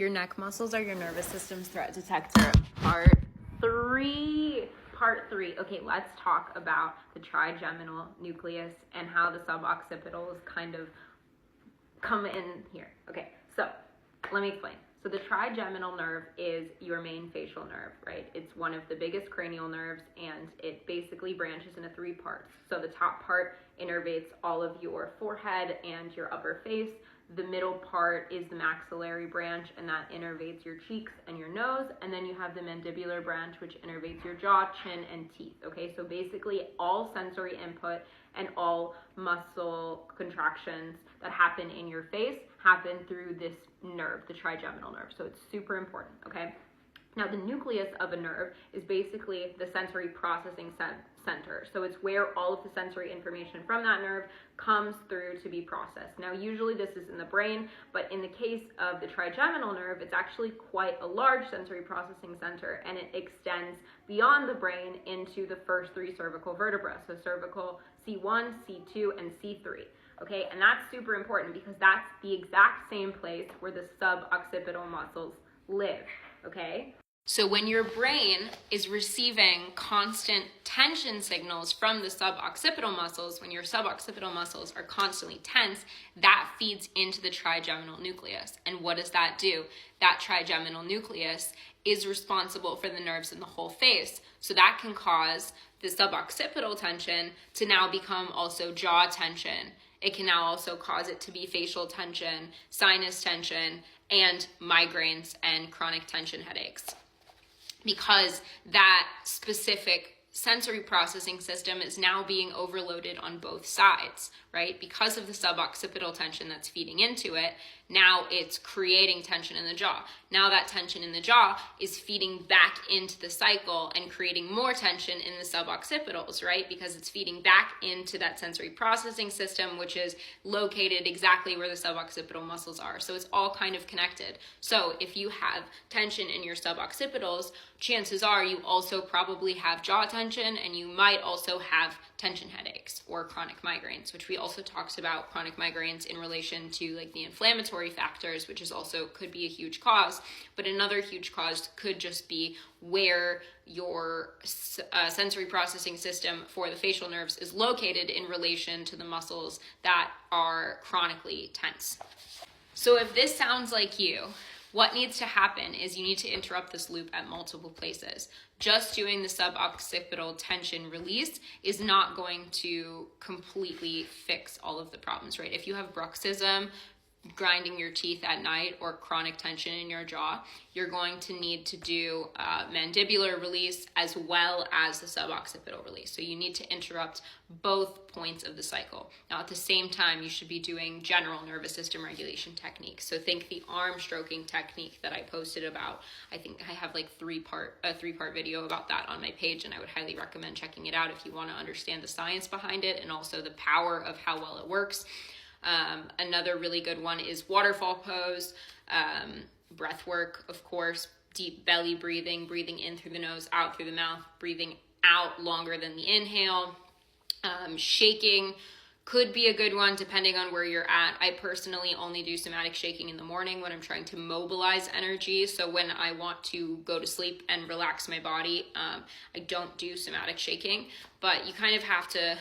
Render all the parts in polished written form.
Your neck muscles are your nervous system's threat detector. Part three. Okay, let's talk about the trigeminal nucleus and how the suboccipitals kind of come in here. Okay, so let me explain. So the trigeminal nerve is your main facial nerve, right? It's one of the biggest cranial nerves, and it basically branches into three parts. So the top part innervates all of your forehead and your upper face. The middle part is the maxillary branch, and that innervates your cheeks and your nose. And then you have the mandibular branch, which innervates your jaw, chin, and teeth. Okay, so basically all sensory input and all muscle contractions that happen in your face happen through this nerve, the trigeminal nerve. So it's super important, okay? Now, the nucleus of a nerve is basically the sensory processing center. So it's where all of the sensory information from that nerve comes through to be processed. Now, usually this is in the brain, but in the case of the trigeminal nerve, it's actually quite a large sensory processing center, and it extends beyond the brain into the first three cervical vertebrae. So cervical C1, C2, and C3. Okay, and that's super important because that's the exact same place where the suboccipital muscles live, okay? So when your brain is receiving constant tension signals from the suboccipital muscles, when your suboccipital muscles are constantly tense, that feeds into the trigeminal nucleus. And what does that do? That trigeminal nucleus is responsible for the nerves in the whole face. So that can cause the suboccipital tension to now become also jaw tension. It can now also cause it to be facial tension, sinus tension, and migraines and chronic tension headaches. Because that specific sensory processing system is now being overloaded on both sides, right? Because of the suboccipital tension that's feeding into it, now it's creating tension in the jaw. Now that tension in the jaw is feeding back into the cycle and creating more tension in the suboccipitals, right? Because it's feeding back into that sensory processing system, which is located exactly where the suboccipital muscles are. So it's all kind of connected. So if you have tension in your suboccipitals, chances are you also probably have jaw tension, and you might also have tension headaches or chronic migraines, which we also talked about chronic migraines in relation to like the inflammatory factors, which is also could be a huge cause. But another huge cause could just be where your sensory processing system for the facial nerves is located in relation to the muscles that are chronically tense. So if this sounds like you, what needs to happen is you need to interrupt this loop at multiple places. Just doing the suboccipital tension release is not going to completely fix all of the problems, right? If you have bruxism, grinding your teeth at night, or chronic tension in your jaw, you're going to need to do mandibular release as well as the suboccipital release. So you need to interrupt both points of the cycle. Now at the same time, you should be doing general nervous system regulation techniques. So think the arm stroking technique that I posted about. I think I have like a three-part video about that on my page, and I would highly recommend checking it out if you want to understand the science behind it and also the power of how well it works. Another really good one is waterfall pose, breath work, of course, deep belly breathing, breathing in through the nose, out through the mouth, breathing out longer than the inhale. Shaking could be a good one depending on where you're at. I personally only do somatic shaking in the morning when I'm trying to mobilize energy. So when I want to go to sleep and relax my body, I don't do somatic shaking, but you kind of have to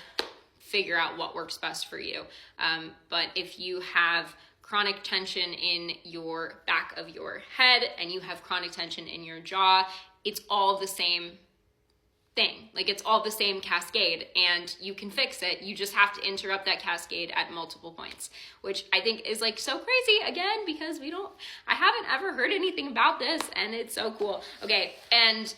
figure out what works best for you. But if you have chronic tension in your back of your head and you have chronic tension in your jaw, it's all the same thing. Like it's all the same cascade, and you can fix it. You just have to interrupt that cascade at multiple points, which I think is like so crazy again, because I haven't ever heard anything about this, and it's so cool. Okay, and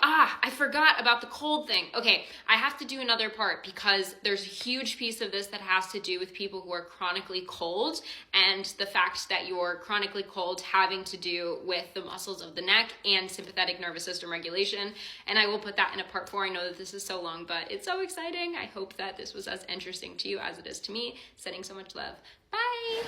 I forgot about the cold thing. Okay, I have to do another part because there's a huge piece of this that has to do with people who are chronically cold, and the fact that you're chronically cold having to do with the muscles of the neck and sympathetic nervous system regulation. And I will put that in a part 4. I know that this is so long, but it's so exciting. I hope that this was as interesting to you as it is to me. Sending so much love. Bye.